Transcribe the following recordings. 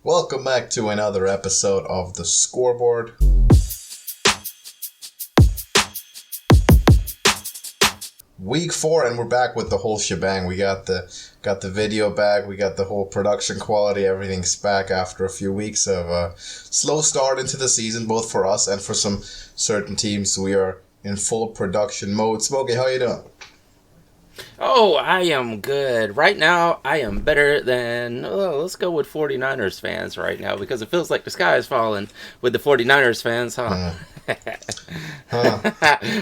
Welcome back to another episode of the Scoreboard. Week 4, and we're back with the whole shebang. We got the video back, we got the whole production quality, everything's back after a few weeks of a slow start into the season, both for us and for some certain teams. We are in full production mode. Smokey, how you doing? Oh, I am good. Right now, I am better than, let's go with 49ers fans right now, because it feels like the sky is falling with the 49ers fans, huh?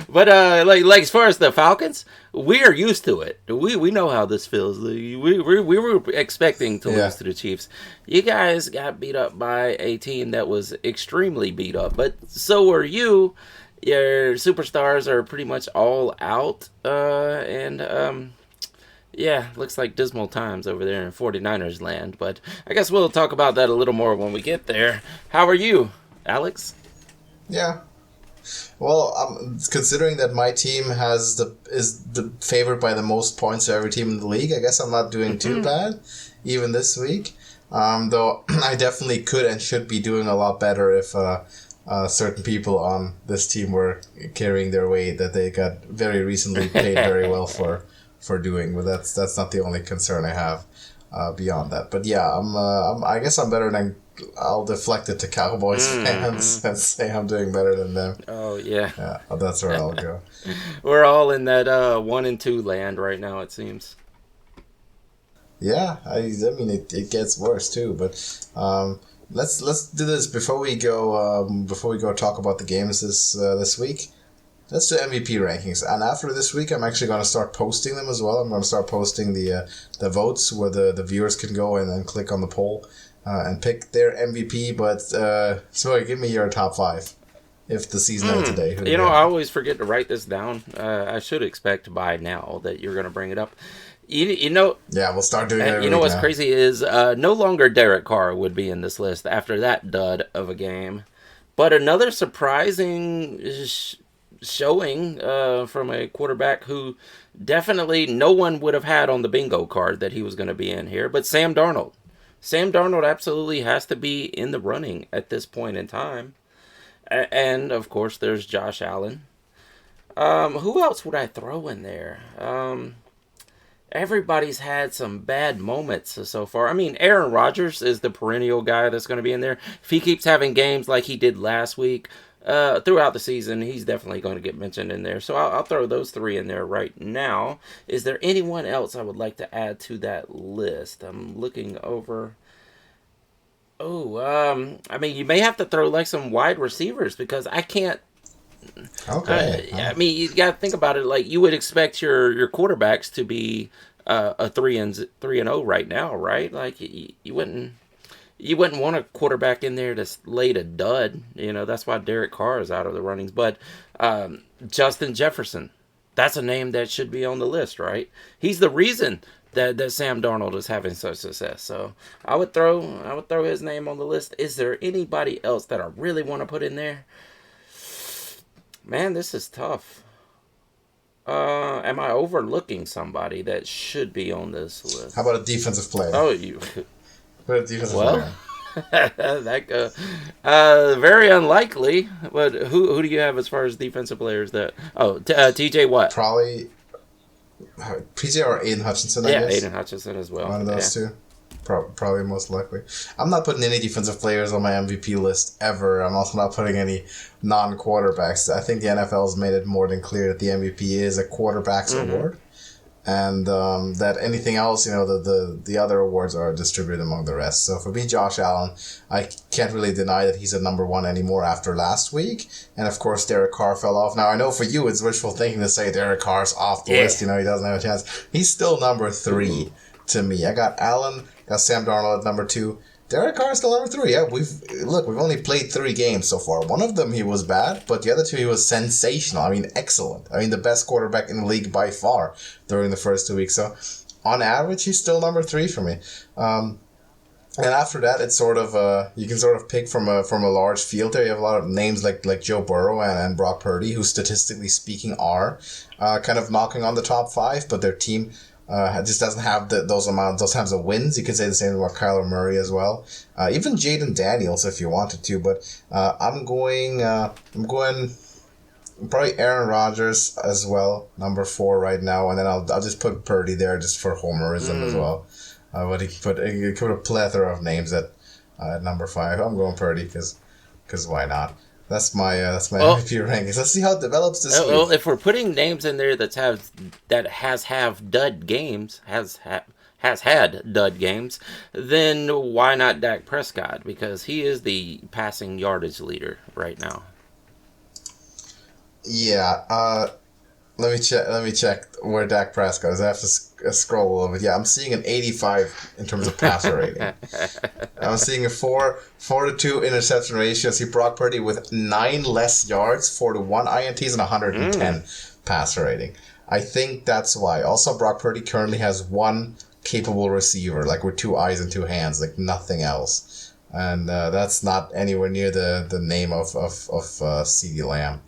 But like as far as the Falcons, we are used to it. We know how this feels. We were expecting to lose to the Chiefs. You guys got beat up by a team that was extremely beat up, but so were you. Your superstars are pretty much all out, looks like dismal times over there in 49ers land, but I guess we'll talk about that a little more when we get there. How are you, Alex? Yeah. Well, considering that my team is the favored by the most points of every team in the league, I guess I'm not doing too bad, even this week. Though I definitely could and should be doing a lot better if certain people on this team were carrying their weight that they got very recently paid very well for doing. But that's not the only concern I have beyond that. But yeah, I guess I'm better than. I'll deflect it to Cowboys fans and say I'm doing better than them. Oh yeah. Yeah, that's where I'll go. We're all in that 1 and 2 land right now, it seems. Yeah, I mean it gets worse too, but let's do this before we go talk about the games this week. Let's do MVP rankings, and after this week, I'm actually going to start posting them as well. I'm going to start posting the votes where the viewers can go and then click on the poll and pick their MVP. But so give me your top 5 if the season ended today. I always forget to write this down. I should expect by now that you're going to bring it up. You know. Yeah, we'll start doing it. You know what's crazy is no longer Derek Carr would be in this list after that dud of a game, but another surprising showing from a quarterback who definitely no one would have had on the bingo card that he was going to be in here, but Sam Darnold. Sam Darnold absolutely has to be in the running at this point in time. And, of course, there's Josh Allen. Who else would I throw in there? Everybody's had some bad moments so far. I mean, Aaron Rodgers is the perennial guy that's going to be in there. If he keeps having games like he did last week, throughout the season, he's definitely going to get mentioned in there. So I'll throw those 3 in there right now. Is there anyone else I would like to add to that list? I'm looking over. I mean, you may have to throw like some wide receivers because I can't. Okay. I mean, you got to think about it. Like you would expect your quarterbacks to be a 3-0 right now, right? Like you wouldn't want a quarterback in there that's laid a dud. That's why Derek Carr is out of the runnings. But Justin Jefferson, that's a name that should be on the list, right? He's the reason that Sam Darnold is having such success. So I would throw his name on the list. Is there anybody else that I really want to put in there? Man, this is tough. Am I overlooking somebody that should be on this list? How about a defensive player? Oh, you. What a defensive player. That very unlikely. But who do you have as far as defensive players that? Oh, TJ what? Probably PJ or Aiden Hutchinson. I guess. Aiden Hutchinson as well. One of those two. Probably most likely. I'm not putting any defensive players on my MVP list ever. I'm also not putting any non-quarterbacks. I think the NFL has made it more than clear that the MVP is a quarterback's award. And that anything else, the other awards are distributed among the rest. So for me, Josh Allen, I can't really deny that he's a number 1 anymore after last week. And of course, Derek Carr fell off. Now, I know for you, it's wishful thinking to say Derek Carr's off the list. He doesn't have a chance. He's still number 3 to me. I got Allen, got Sam Darnold at number 2. Derek Carr is still number 3. Yeah, we've only played 3 games so far. One of them he was bad, but the other 2 he was sensational. I mean, excellent. I mean, the best quarterback in the league by far during the first 2 weeks. So, on average, he's still number 3 for me. And after that, it's sort of you can sort of pick from a large field there. You have a lot of names like Joe Burrow and Brock Purdy, who statistically speaking are kind of knocking on the top 5, but their team Just doesn't have those times of wins. You could say the same about Kyler Murray as well. Even Jaden Daniels if you wanted to, but I'm going probably Aaron Rodgers as well, number 4 right now, and then I'll just put Purdy there just for homerism as well. But he could put a plethora of names at number 5. I'm going Purdy because why not? That's my MVP rankings. Let's see how it develops this week. Well, if we're putting names in there that have dud games, has had dud games, then why not Dak Prescott? Because he is the passing yardage leader right now. Yeah, let me check where Dak Prescott is. I have to scroll a little bit. Yeah, I'm seeing an 85 in terms of passer rating. I'm seeing a 4 to 2 interception ratio. I see Brock Purdy with 9 less yards, 4 to 1 INTs, and 110 passer rating. I think that's why. Also, Brock Purdy currently has 1 capable receiver, like with 2 eyes and 2 hands, like nothing else. And that's not anywhere near the name of CeeDee Lamb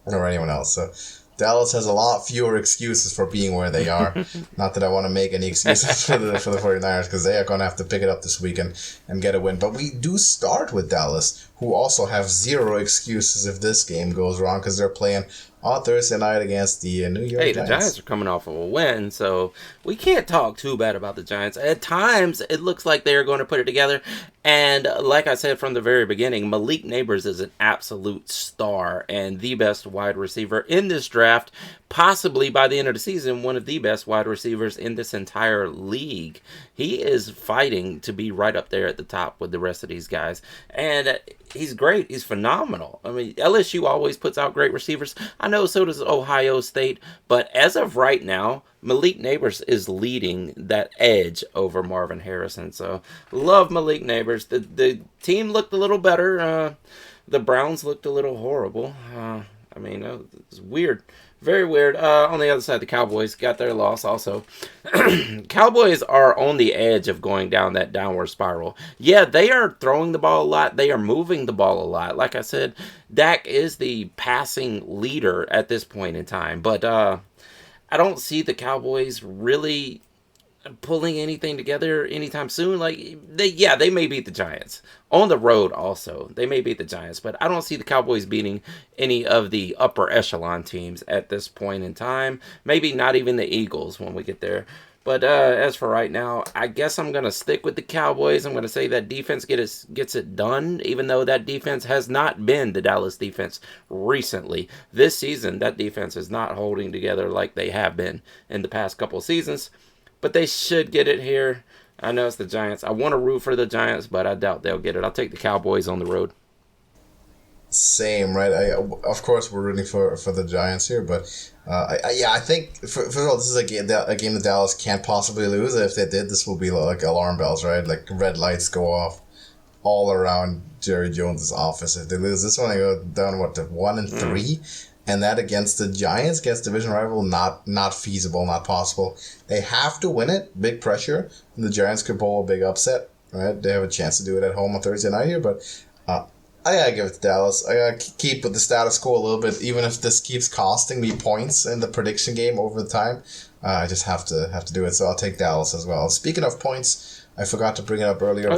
or anyone else. So Dallas has a lot fewer excuses for being where they are. Not that I want to make any excuses for the 49ers, because they are going to have to pick it up this weekend and get a win. But we do start with Dallas, who also have 0 excuses if this game goes wrong, because they're playing on Thursday night against the New York Giants. The Giants are coming off of a win, so we can't talk too bad about the Giants. At times, it looks like they're going to put it together. And like I said from the very beginning, Malik Neighbors is an absolute star and the best wide receiver in this draft. Possibly by the end of the season, one of the best wide receivers in this entire league. He is fighting to be right up there at the top with the rest of these guys. And he's great. He's phenomenal. I mean, LSU always puts out great receivers. I know so does Ohio State. But as of right now, Malik Neighbors is leading that edge over Marvin Harrison. So, love Malik Neighbors. The team looked a little better. The Browns looked a little horrible. I mean, it's weird. Very weird. On the other side, the Cowboys got their loss also. Cowboys are on the edge of going down that downward spiral. Yeah, they are throwing the ball a lot. They are moving the ball a lot. Like I said, Dak is the passing leader at this point in time. But I don't see the Cowboys really pulling anything together anytime soon. Like, they may beat the Giants. On the road also, they may beat the Giants, but I don't see the Cowboys beating any of the upper echelon teams at this point in time. Maybe not even the Eagles when we get there. But as for right now, I guess I'm going to stick with the Cowboys. I'm going to say that defense gets it done, even though that defense has not been the Dallas defense recently. This season, that defense is not holding together like they have been in the past couple of seasons. But they should get it here. I know it's the Giants. I want to root for the Giants, but I doubt they'll get it. I'll take the Cowboys on the road. Same, right? Of course, we're rooting for the Giants here, but I think first of all, this is a game that Dallas can't possibly lose. If they did, this will be like alarm bells, right? Like red lights go off all around Jerry Jones' office. If they lose this one, they go down to 1-3. And that against the Giants, against division rival, not feasible, not possible. They have to win it. Big pressure. And the Giants could pull a big upset, right? They have a chance to do it at home on Thursday night here, but I gotta give it to Dallas. I gotta keep with the status quo a little bit, even if this keeps costing me points in the prediction game over the time. I just have to do it, so I'll take Dallas as well. Speaking of points, I forgot to bring it up earlier,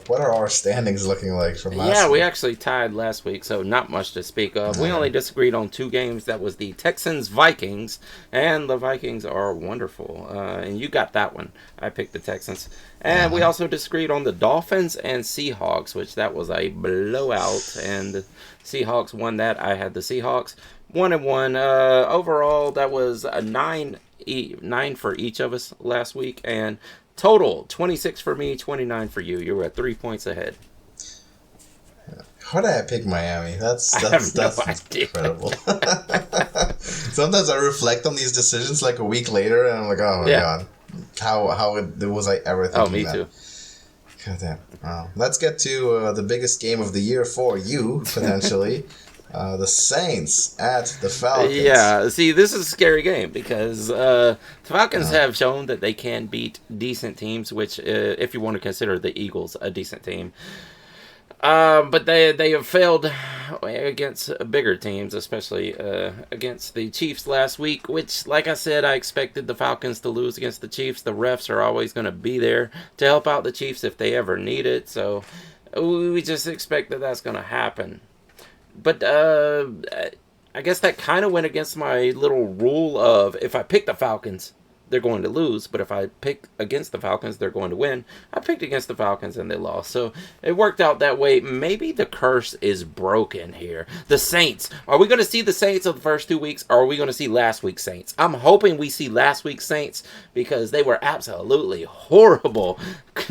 what are our standings looking like from last week? Yeah, we actually tied last week, so not much to speak of. We only disagreed on 2 games. That was the Texans-Vikings, and the Vikings are wonderful. And you got that one. I picked the Texans. And we also disagreed on the Dolphins and Seahawks, which that was a blowout, and the Seahawks won that. I had the Seahawks 1-1. Overall, that was a 9 for each of us last week, and total, 26 for me, 29 for you. You were at 3 points ahead. How did I pick Miami? That's incredible. Sometimes I reflect on these decisions like a week later, and I'm like, oh my god, how was I ever thinking that? Oh, me too. God damn. Wow. Let's get to the biggest game of the year for you, potentially. The Saints at the Falcons. Yeah, see, this is a scary game because the Falcons have shown that they can beat decent teams, which, if you want to consider the Eagles a decent team. But they have failed against bigger teams, especially against the Chiefs last week, which, like I said, I expected the Falcons to lose against the Chiefs. The refs are always going to be there to help out the Chiefs if they ever need it, so we just expect that that's going to happen. But I guess that kind of went against my little rule of if I pick the Falcons, they're going to lose, but if I pick against the Falcons, they're going to win. I picked against the Falcons and they lost. So it worked out that way. Maybe the curse is broken here. The Saints. Are we going to see the Saints of the first 2 weeks, or are we going to see last week's Saints? I'm hoping we see last week's Saints because they were absolutely horrible.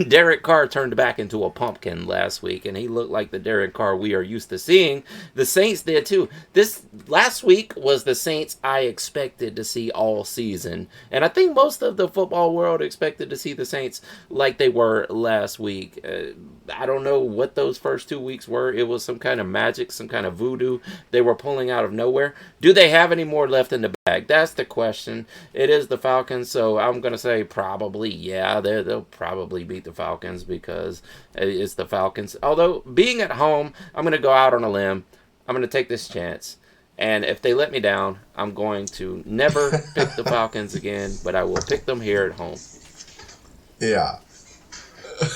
Derek Carr turned back into a pumpkin last week, and he looked like the Derek Carr we are used to seeing. The Saints did too. This last week was the Saints I expected to see all season, and I think most of the football world expected to see the Saints like they were last week. I don't know what those first 2 weeks were. It was some kind of magic, some kind of voodoo they were pulling out of nowhere. Do they have any more left in the bag? That's the question. It is the Falcons, so I'm going to say probably, yeah, they'll probably beat the Falcons because it's the Falcons. Although, being at home, I'm going to go out on a limb. I'm going to take this chance. And if they let me down, I'm going to never pick the Falcons again, but I will pick them here at home. Yeah.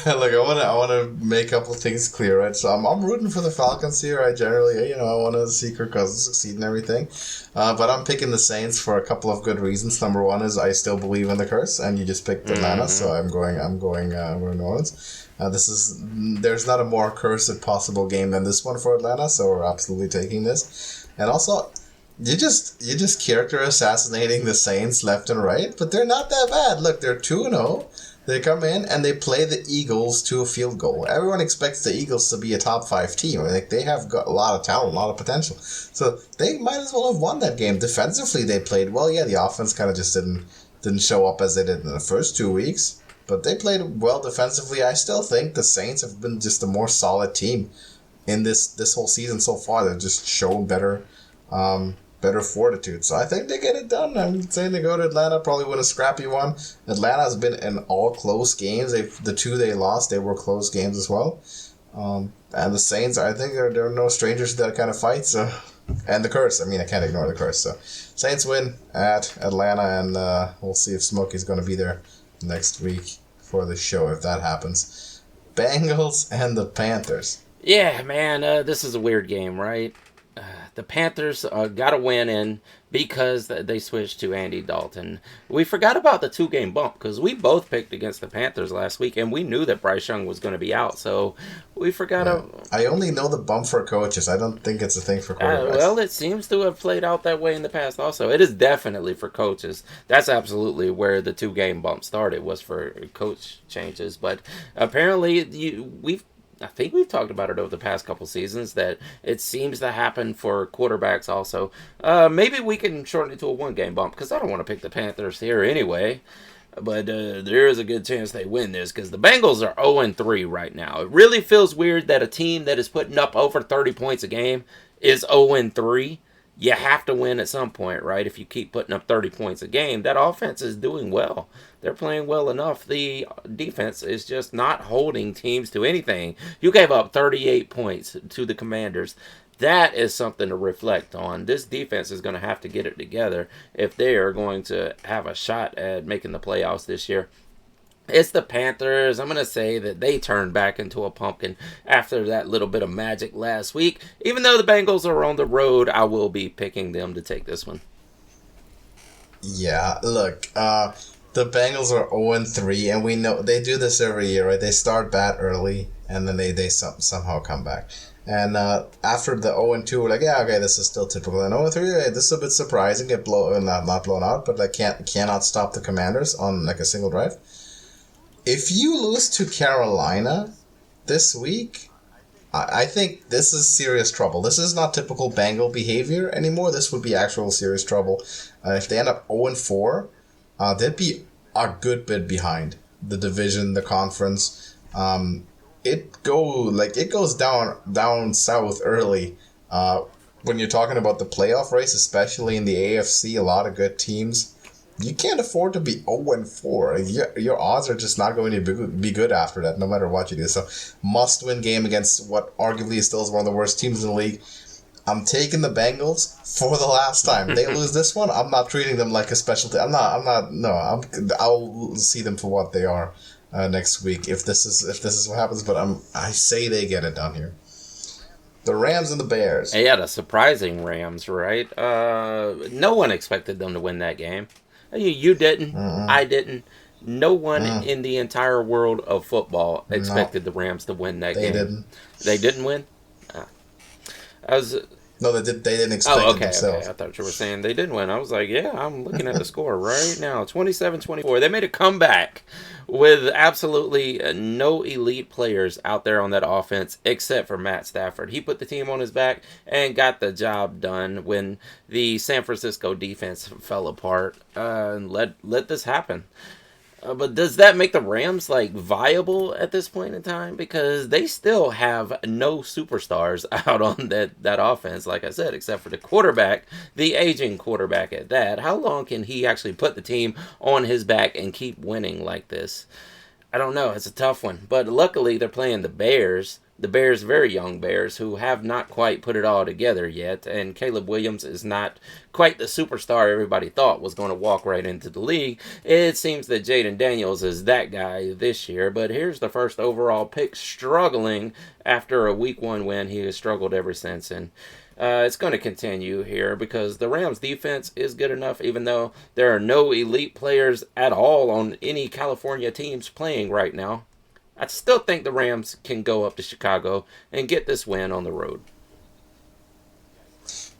Look, I want to make a couple things clear, right? So I'm rooting for the Falcons here. I generally, I want to see Kirk Cousins succeed and everything. But I'm picking the Saints for a couple of good reasons. Number one is I still believe in the curse, and you just picked Atlanta, so I'm going New Orleans. There's not a more cursed possible game than this one for Atlanta, so we're absolutely taking this. And also, you just character assassinating the Saints left and right, but they're not that bad. Look, they're 2-0. They come in and they play the Eagles to a field goal. Everyone expects the Eagles to be a top 5 team. Like, they have got a lot of talent, a lot of potential. So they might as well have won that game. Defensively, they played well. Yeah, the offense kind of just didn't show up as they did in the first 2 weeks. But they played well defensively. I still think the Saints have been just a more solid team in this whole season so far. They've just shown better fortitude. So I think they get it done. I'm saying they go to Atlanta, probably win a scrappy one. Atlanta has been in all close games. The 2 they lost, they were close games as well. And the Saints, I think they're no strangers to that kind of fight. So, and the curse. I mean, I can't ignore the curse. So Saints win at Atlanta, and we'll see if Smokey's going to be there next week for the show if that happens. Bengals and the Panthers. Yeah, man, this is a weird game, right? The Panthers got a win in because they switched to Andy Dalton. We forgot about the 2-game bump because we both picked against the Panthers last week, and we knew that Bryce Young was going to be out, so we forgot. I only know the bump for coaches. I don't think it's a thing for quarterbacks. Well, it seems to have played out that way in the past also. It is definitely for coaches. That's absolutely where the 2-game bump started, was for coach changes. But apparently, I think we've talked about it over the past couple seasons that it seems to happen for quarterbacks also. Maybe we can shorten it to a 1-game bump because I don't want to pick the Panthers here anyway. But there is a good chance they win this because the Bengals are 0-3 right now. It really feels weird that a team that is putting up over 30 points a game is 0-3. You have to win at some point, right? If you keep putting up 30 points a game, that offense is doing well. They're playing well enough. The defense is just not holding teams to anything. You gave up 38 points to the Commanders. That is something to reflect on. This defense is going to have to get it together if they are going to have a shot at making the playoffs this year. It's the Panthers. I'm going to say that they turned back into a pumpkin after that little bit of magic last week. Even though the Bengals are on the road, I will be picking them to take this one. Yeah, look, the Bengals are 0-3, and we know they do this every year, right? They start bad early, and then they somehow come back. And after the 0-2, we're like, yeah, okay, this is still typical. And 0-3, this is a bit surprising. Get not blown out, but like cannot stop the Commanders on like a single drive. If you lose to Carolina this week, I think this is serious trouble. This is not typical Bengal behavior anymore. This would be actual serious trouble. If they end up 0-4, they'd be a good bit behind the division, the conference. It goes down south early. When you're talking about the playoff race, especially in the AFC, a lot of good teams. You can't afford to be 0-4. Your odds are just not going to be good after that, no matter what you do. So, must-win game against what arguably still is one of the worst teams in the league. I'm taking the Bengals for the last time. They lose this one, I'm not treating them like a specialty. I'll see them for what they are next week if this is what happens. But I say they get it done here. The Rams and the Bears. Yeah, the surprising Rams, right? No one expected them to win that game. You didn't. I didn't. No one in the entire world of football expected the Rams to win that game. They didn't. They didn't win? No, they didn't expect it themselves. Okay. I thought you were saying they didn't win. I was like, yeah, I'm looking at the score right now. 27-24. They made a comeback with absolutely no elite players out there on that offense except for Matt Stafford. He put the team on his back and got the job done when the San Francisco defense fell apart and let this happen. But does that make the Rams viable at this point in time? Because they still have no superstars out on that offense, like I said, except for the quarterback, the aging quarterback at that. How long can he actually put the team on his back and keep winning like this? I don't know. It's a tough one. But luckily, they're playing the Bears. The Bears, very young Bears, who have not quite put it all together yet. And Caleb Williams is not quite the superstar everybody thought was going to walk right into the league. It seems that Jaden Daniels is that guy this year. But here's the first overall pick struggling after a Week 1 win. He has struggled ever since. And it's going to continue here because the Rams defense is good enough, even though there are no elite players at all on any California teams playing right now. I still think the Rams can go up to Chicago and get this win on the road.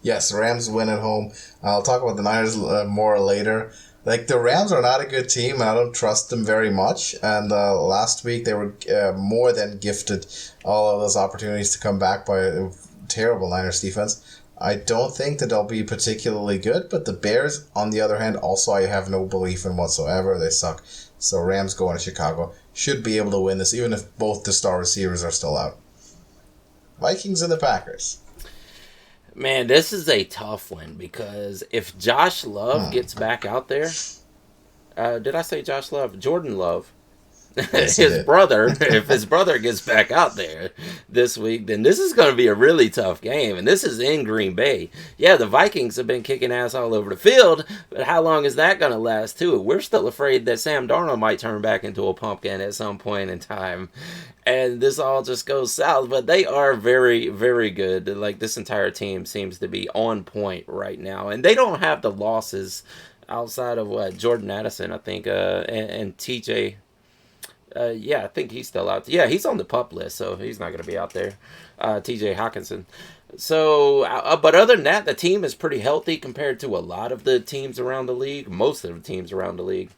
Yes, the Rams win at home. I'll talk about the Niners more later. The Rams are not a good team, and I don't trust them very much. And last week, they were more than gifted all of those opportunities to come back by a terrible Niners defense. I don't think that they'll be particularly good, but the Bears, on the other hand, also I have no belief in whatsoever. They suck. So Rams going to Chicago. Should be able to win this, even if both the star receivers are still out. Vikings and the Packers. Man, this is a tough one because if Josh Love gets back out there, did I say Josh Love? Jordan Love. Yes, His brother, if his brother gets back out there this week, then this is going to be a really tough game. And this is in Green Bay. Yeah, the Vikings have been kicking ass all over the field, but how long is that going to last, too? We're still afraid that Sam Darnold might turn back into a pumpkin at some point in time. And this all just goes south. But they are very, very good. This entire team seems to be on point right now. And they don't have the losses outside of, Jordan Addison, I think, and TJ. I think he's still out. Yeah, he's on the PUP list, so he's not going to be out there. TJ Hawkinson. So, but other than that, the team is pretty healthy compared to a lot of the teams around the league, most of the teams around the league.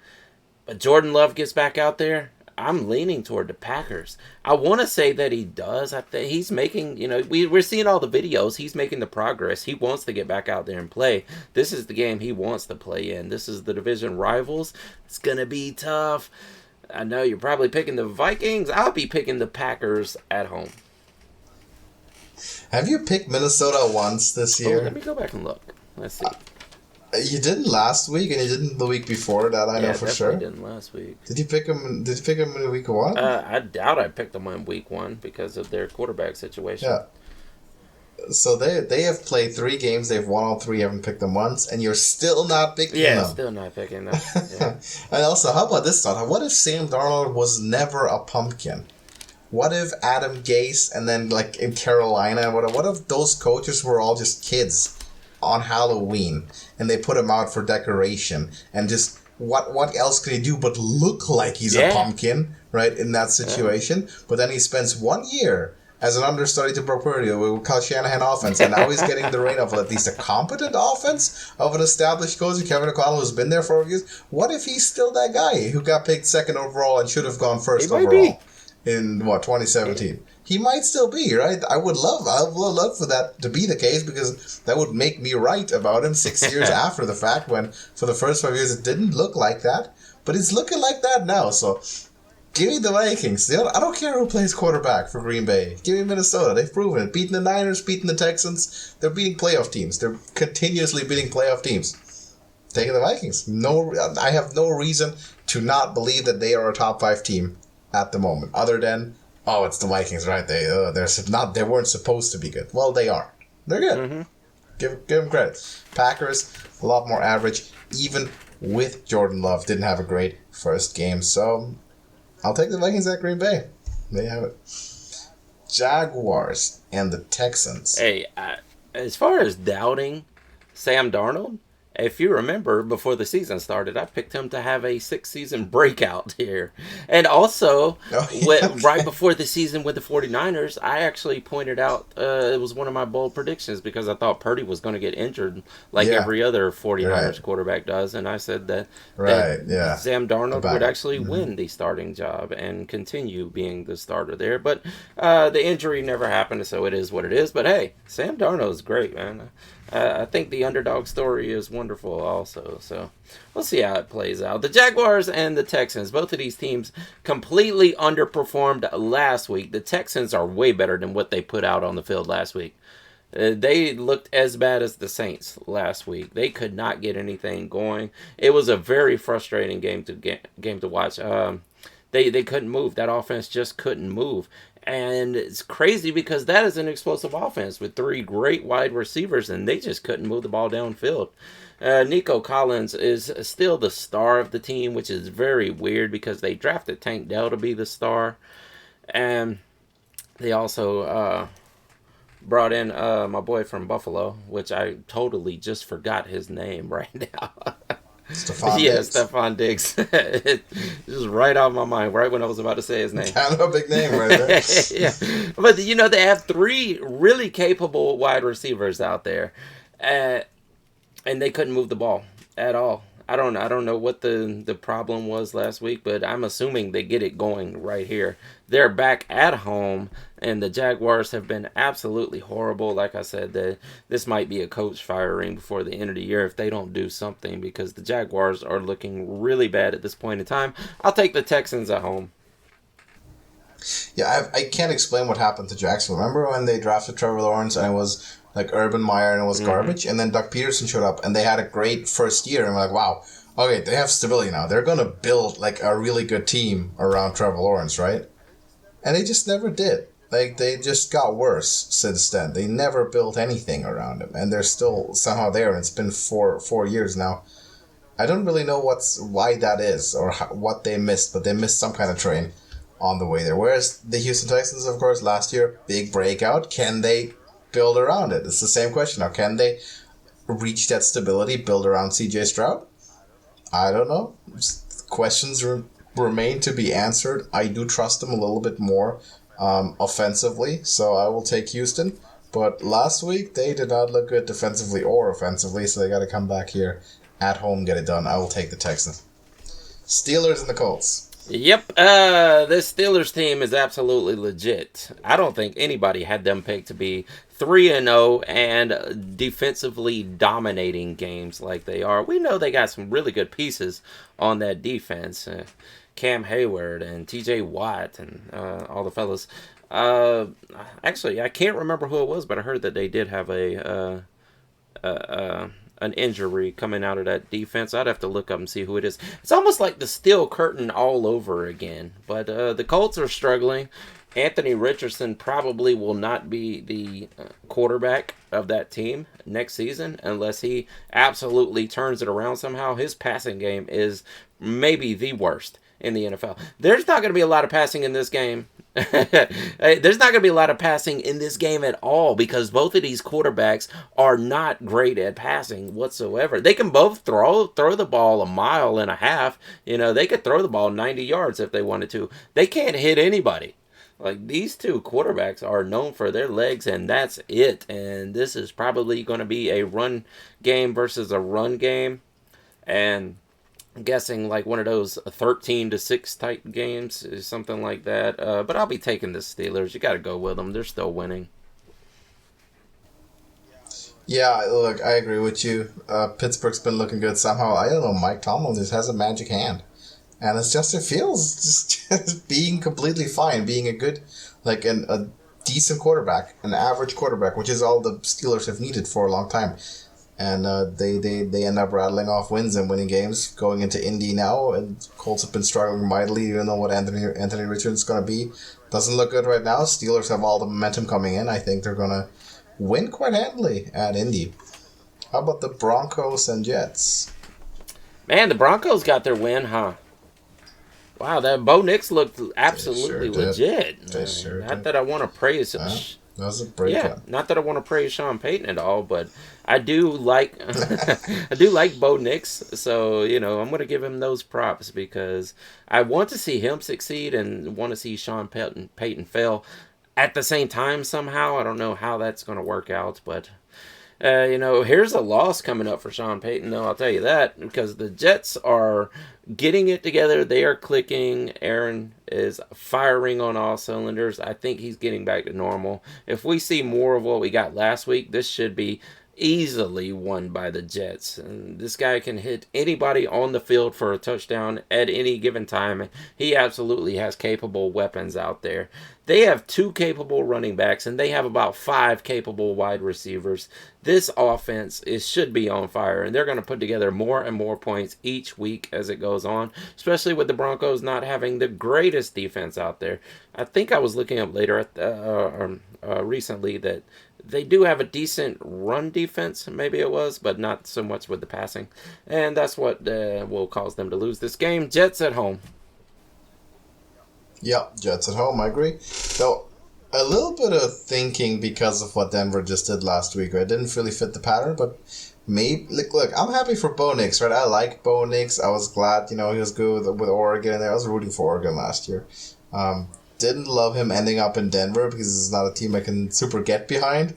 But Jordan Love gets back out there, I'm leaning toward the Packers. I want to say that he does. I think he's making, we're seeing all the videos. He's making the progress. He wants to get back out there and play. This is the game he wants to play in. This is the division rivals. It's going to be tough. I know you're probably picking the Vikings. I'll be picking the Packers at home. Have you picked Minnesota once this year? Let me go back and look. Let's see. You didn't last week, and you didn't the week before. That I know for sure. Didn't last week. Did you pick them? Did you pick them in week 1? I doubt I picked them in week 1 because of their quarterback situation. Yeah. So they have played 3 games. They've won all 3. Haven't picked them once, and you're still not picking them. Yeah, still not picking them. Yeah. And also, how about this thought? What if Sam Darnold was never a pumpkin? What if Adam Gase and then in Carolina, what if those coaches were all just kids on Halloween and they put him out for decoration and just what else could he do but look like he's a pumpkin, right, in that situation? But then he spends 1 year as an understudy to Brock Purdy with Kyle Shanahan offense, and now he's getting the reign of at least a competent offense of an established coach, Kevin O'Connell, who's been there for a few years. What if he's still that guy who got picked 2nd overall and should have gone 1st overall in 2017? He might still be, right? I would love for that to be the case because that would make me right about him 6 years after the fact when for the first 5 years it didn't look like that, but it's looking like that now. So give me the Vikings. I don't care who plays quarterback for Green Bay. Give me Minnesota. They've proven it. Beating the Niners, beating the Texans. They're beating playoff teams. They're continuously beating playoff teams. Taking the Vikings. I have no reason to not believe that they are a top 5 team at the moment. Other than, it's the Vikings, right? They weren't supposed to be good. Well, they are. They're good. Give them credit. Packers, a lot more average, even with Jordan Love. Didn't have a great first game, so I'll take the Vikings at Green Bay. They have it. Jaguars and the Texans. Hey, as far as doubting Sam Darnold, if you remember, before the season started, I picked him to have a 6-season breakout here. And also, right before the season with the 49ers, I actually pointed out it was one of my bold predictions because I thought Purdy was going to get injured like every other 49ers quarterback does. And I said that Sam Darnold would actually win the starting job and continue being the starter there. But the injury never happened, so it is what it is. But hey, Sam Darnold is great, man. I think the underdog story is wonderful also. So we'll see how it plays out. The Jaguars and the Texans, both of these teams completely underperformed last week. The Texans are way better than what they put out on the field last week. They looked as bad as the Saints last week. They could not get anything going. It was a very frustrating game to watch. They couldn't move. That offense just couldn't move. And it's crazy because that is an explosive offense with 3 great wide receivers, and they just couldn't move the ball downfield. Nico Collins is still the star of the team, which is very weird because they drafted Tank Dell to be the star. And they also brought in my boy from Buffalo, which I totally just forgot his name right now. Stephon Diggs. Stephon Diggs. Just right out of my mind, right when I was about to say his name. Kind of a big name right there. Yeah. But, they have 3 really capable wide receivers out there. And they couldn't move the ball at all. I don't know what the problem was last week, but I'm assuming they get it going right here. They're back at home, and the Jaguars have been absolutely horrible. Like I said, this might be a coach firing before the end of the year if they don't do something, because the Jaguars are looking really bad at this point in time. I'll take the Texans at home. Yeah, I can't explain what happened to Jackson. Remember when they drafted Trevor Lawrence and it was like Urban Meyer and it was garbage, and then Doug Peterson showed up and they had a great first year, and we're like, wow, okay, they have stability now. They're going to build like a really good team around Trevor Lawrence, right? And they just never did. Like, they just got worse since then. They never built anything around him, and they're still somehow there, and it's been four years now. I don't really know why that is or what they missed, but they missed some kind of train on the way there. Whereas the Houston Texans, of course, last year, big breakout. Can they build around it? It's the same question now. Can they reach that stability, build around CJ Stroud? I don't know. Questions remain to be answered. I do trust them a little bit more offensively, so I will take Houston. But last week, they did not look good defensively or offensively, so they got to come back here at home, get it done. I will take the Texans. Steelers and the Colts. Yep, this Steelers team is absolutely legit. I don't think anybody had them picked to be 3-0 and defensively dominating games like they are. We know they got some really good pieces on that defense. Cam Hayward and TJ Watt and all the fellas. Actually, I can't remember who it was, but I heard that they did have an injury coming out of that defense. I'd have to look up and see who it is. It's almost like the steel curtain all over again. But the Colts are struggling. Anthony Richardson probably will not be the quarterback of that team next season unless he absolutely turns it around somehow. His passing game is maybe the worst in the NFL. There's not going to be a lot of passing in this game. There's not going to be a lot of passing in this game at all because both of these quarterbacks are not great at passing whatsoever. They can both throw the ball 1.5 miles. They could throw the ball 90 yards if they wanted to. They can't hit anybody. Like, these two quarterbacks are known for their legs, and that's it. And this is probably going to be a run game versus a run game. And I'm guessing like one of those 13-6 type games, something like that. But I'll be taking the Steelers. You got to go with them. They're still winning. Yeah, look, I agree with you. Pittsburgh's been looking good somehow. I don't know, Mike Tomlin just has a magic hand. And it feels just being completely fine, being a good, like a decent quarterback, an average quarterback, which is all the Steelers have needed for a long time. And they end up rattling off wins and winning games going into Indy now. And Colts have been struggling mightily. You don't know what Anthony Richardson's going to be. Doesn't look good right now. Steelers have all the momentum coming in. I think they're going to win quite handily at Indy. How about the Broncos and Jets? Man, the Broncos got their win, huh? Wow, that Bo Nix looked absolutely legit. They sure Not did. that I want to praise him. That was a breakout. Not that I want to praise Sean Payton at all, but I do like I do like Bo Nix. So I'm going to give him those props because I want to see him succeed and want to see Sean Payton fail at the same time somehow. I don't know how that's going to work out, but. Here's a loss coming up for Sean Payton, though, I'll tell you that, because the Jets are getting it together. They are clicking. Aaron is firing on all cylinders. I think he's getting back to normal. If we see more of what we got last week, this should be easily won by the Jets. And this guy can hit anybody on the field for a touchdown at any given time. He absolutely has capable weapons out there. They have 2 capable running backs, and they have about 5 capable wide receivers. This offense should be on fire, and they're going to put together more and more points each week as it goes on, especially with the Broncos not having the greatest defense out there. I think I was looking up later recently that they do have a decent run defense, maybe it was, but not so much with the passing. And that's what will cause them to lose this game. Jets at home. Yeah, Jets at home, I agree. So, a little bit of thinking because of what Denver just did last week. Right? It didn't really fit the pattern, but maybe... Look, I'm happy for Bo Nix, right? I like Bo Nix. I was glad, he was good with Oregon. I was rooting for Oregon last year. Didn't love him ending up in Denver because it's not a team I can super get behind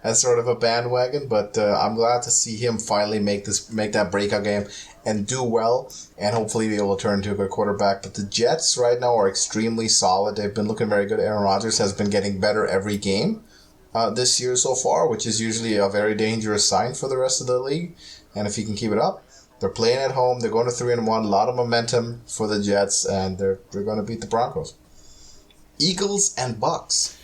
as sort of a bandwagon, but I'm glad to see him finally make that breakout game and do well, and hopefully be able to turn into a good quarterback. But the Jets right now are extremely solid. They've been looking very good. Aaron Rodgers has been getting better every game this year so far, which is usually a very dangerous sign for the rest of the league. And if he can keep it up, they're playing at home. They're going to 3-1. A lot of momentum for the Jets, and they're going to beat the Broncos. Eagles and Bucks.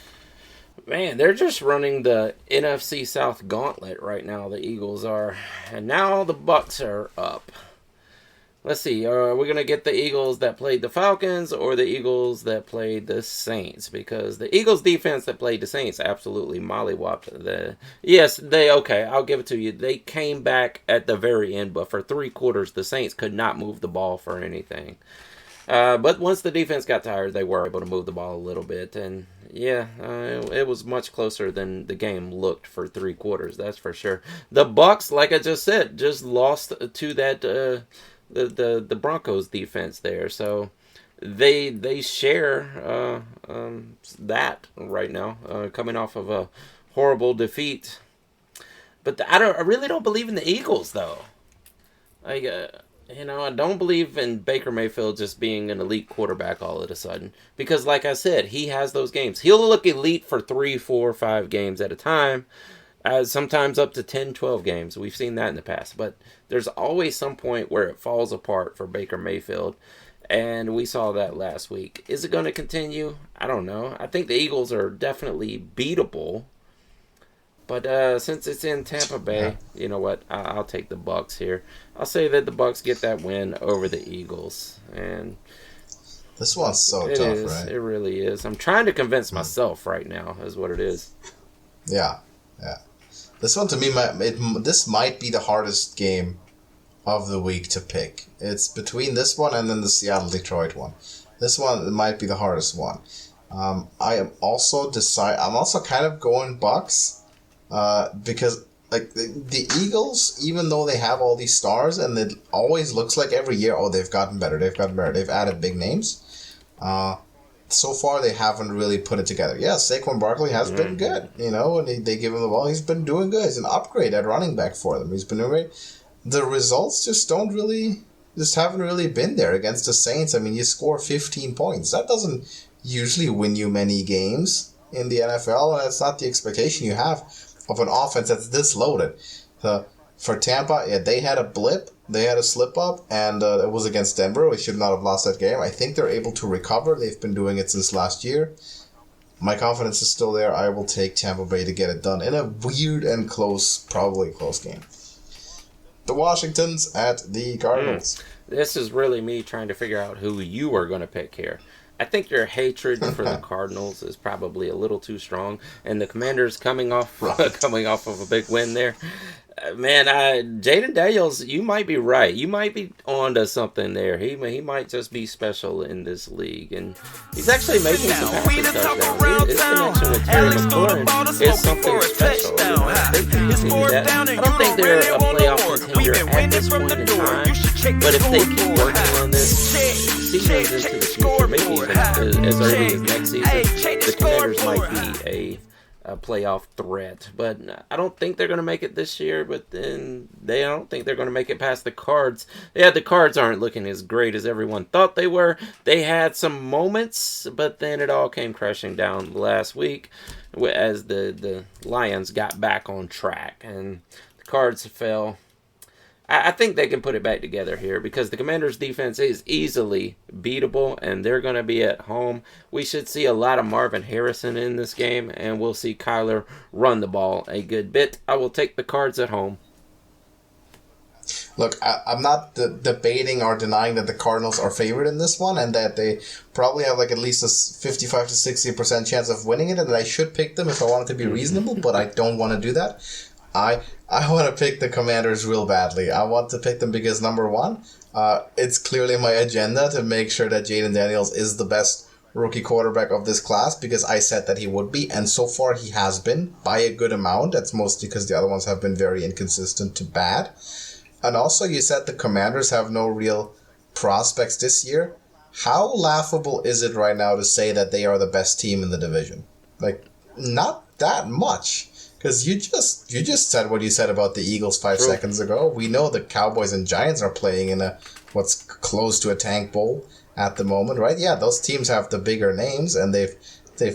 Man, they're just running the NFC South gauntlet right now, the Eagles are. And now the Bucks are up. Let's see, are we going to get the Eagles that played the Falcons or the Eagles that played the Saints? Because the Eagles defense that played the Saints absolutely mollywopped. I'll give it to you. They came back at the very end, but for 3 quarters, the Saints could not move the ball for anything. But once the defense got tired, they were able to move the ball a little bit. And it was much closer than the game looked for 3 quarters, that's for sure. The Bucks, like I just said, just lost to that... The Broncos defense there, so they share that right now, coming off of a horrible defeat. But I really don't believe in the Eagles though. I don't believe in Baker Mayfield just being an elite quarterback all of a sudden, because like I said, he has those games. He'll look elite for 3, 4, 5 games at a time. Sometimes up to 10, 12 games. We've seen that in the past. But there's always some point where it falls apart for Baker Mayfield. And we saw that last week. Is it going to continue? I don't know. I think the Eagles are definitely beatable. But since it's in Tampa Bay, you know what? I'll take the Bucks here. I'll say that the Bucks get that win over the Eagles. And this one's so tough, right? It really is. I'm trying to convince myself right now is what it is. Yeah. This one to me, this might be the hardest game of the week to pick. It's between this one and then the Seattle-Detroit one. This one might be the hardest one. I'm also kind of going Bucks because like the Eagles, even though they have all these stars and it always looks like every year, they've gotten better. They've added big names. So far, they haven't really put it together. Yeah, Saquon Barkley has been good, and they give him the ball. He's been doing good. He's an upgrade at running back for them. He's been doing great. The results just haven't really been there against the Saints. I mean, you score 15 points. That doesn't usually win you many games in the NFL, and that's not the expectation you have of an offense that's this loaded. For Tampa, they had a blip. They had a slip-up, and it was against Denver. We should not have lost that game. I think they're able to recover. They've been doing it since last year. My confidence is still there. I will take Tampa Bay to get it done in a weird and probably close game. The Washingtons at the Cardinals. This is really me trying to figure out who you are going to pick here. I think your hatred for the Cardinals is probably a little too strong, and the Commanders coming off coming off of a big win there. Man, Jaden Daniels, you might be right. You might be onto something there. He might just be special in this league, and he's actually making some passes touchdowns. His connection with Terry McLaurin is something special. You know, if they can continue that, I don't think they're a playoff contender at this point in time, but if they keep working on this seasons into the future, maybe even as early as next season, the Commanders might be a playoff threat. But I don't think they're going to make it this year, but then I don't think they're going to make it past the Cards. Yeah, the Cards aren't looking as great as everyone thought they were. They had some moments, but then it all came crashing down last week as the Lions got back on track, and the Cards fell. I think they can put it back together here because the Commanders' defense is easily beatable, and they're going to be at home. We should see a lot of Marvin Harrison in this game, and we'll see Kyler run the ball a good bit. I will take the Cards at home. Look, I'm not debating or denying that the Cardinals are favored in this one and that they probably have like at least a 55 to 60% chance of winning it, and that I should pick them if I want it to be reasonable, but I don't want to do that. I want to pick the Commanders real badly. I want to pick them because, number one, it's clearly my agenda to make sure that Jaden Daniels is the best rookie quarterback of this class because I said that he would be, and so far he has been by a good amount. That's mostly because the other ones have been very inconsistent to bad. And also, you said the Commanders have no real prospects this year. How laughable is it right now to say that they are the best team in the division? Like, not that much. Because you just said what you said about the Eagles 5 seconds ago. We know the Cowboys and Giants are playing in what's close to a tank bowl at the moment, right? Yeah, those teams have the bigger names, and they've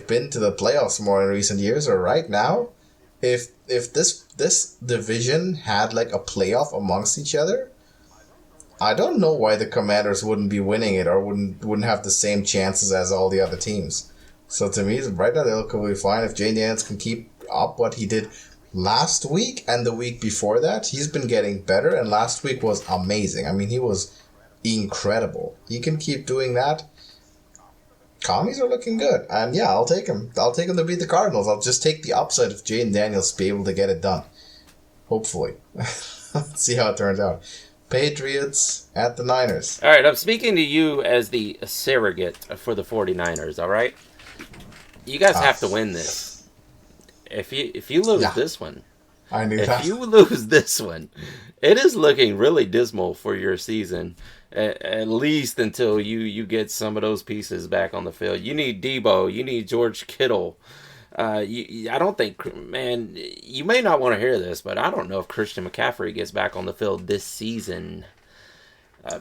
been to the playoffs more in recent years. Or right now, if this division had like a playoff amongst each other, I don't know why the Commanders wouldn't be winning it or wouldn't have the same chances as all the other teams. So to me, right now they look really fine. If Jaden Daniels can keep up what he did last week and the week before that, he's been getting better, and last week was amazing. I mean, he was incredible. He can keep doing that. Commies are looking good, and yeah, I'll take him. I'll take him to beat the Cardinals. I'll just take the upside of Jaden Daniels be able to get it done. Hopefully. Let's see how it turns out. Patriots at the Niners. All right, I'm speaking to you as the surrogate for the 49ers, all right? You guys have to win this. If you lose this one, I knew that. If you lose this one, it is looking really dismal for your season. At least until you get some of those pieces back on the field. You need Debo. You need George Kittle. I don't think, man, you may not want to hear this, but I don't know if Christian McCaffrey gets back on the field this season.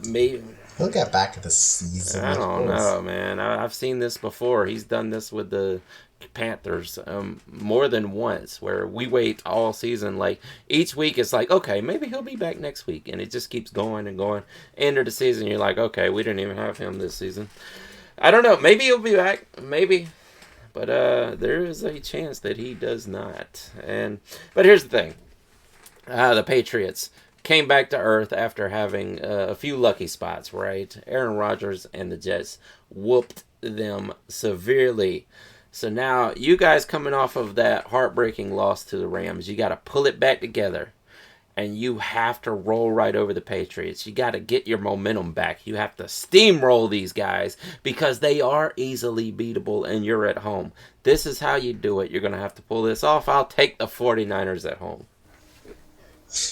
Maybe he'll get back this season. I don't know, man. I've seen this before. He's done this with the Panthers more than once, where we wait all season. Like each week, it's like, okay, maybe he'll be back next week, and it just keeps going and going. End of the season, you're like, okay, we didn't even have him this season. I don't know. Maybe he'll be back. Maybe. But there is a chance that he does not. But here's the thing. The Patriots came back to earth after having a few lucky spots, right? Aaron Rodgers and the Jets whooped them severely. So now, you guys coming off of that heartbreaking loss to the Rams, you got to pull it back together. And you have to roll right over the Patriots. You got to get your momentum back. You have to steamroll these guys because they are easily beatable and you're at home. This is how you do it. You're going to have to pull this off. I'll take the 49ers at home.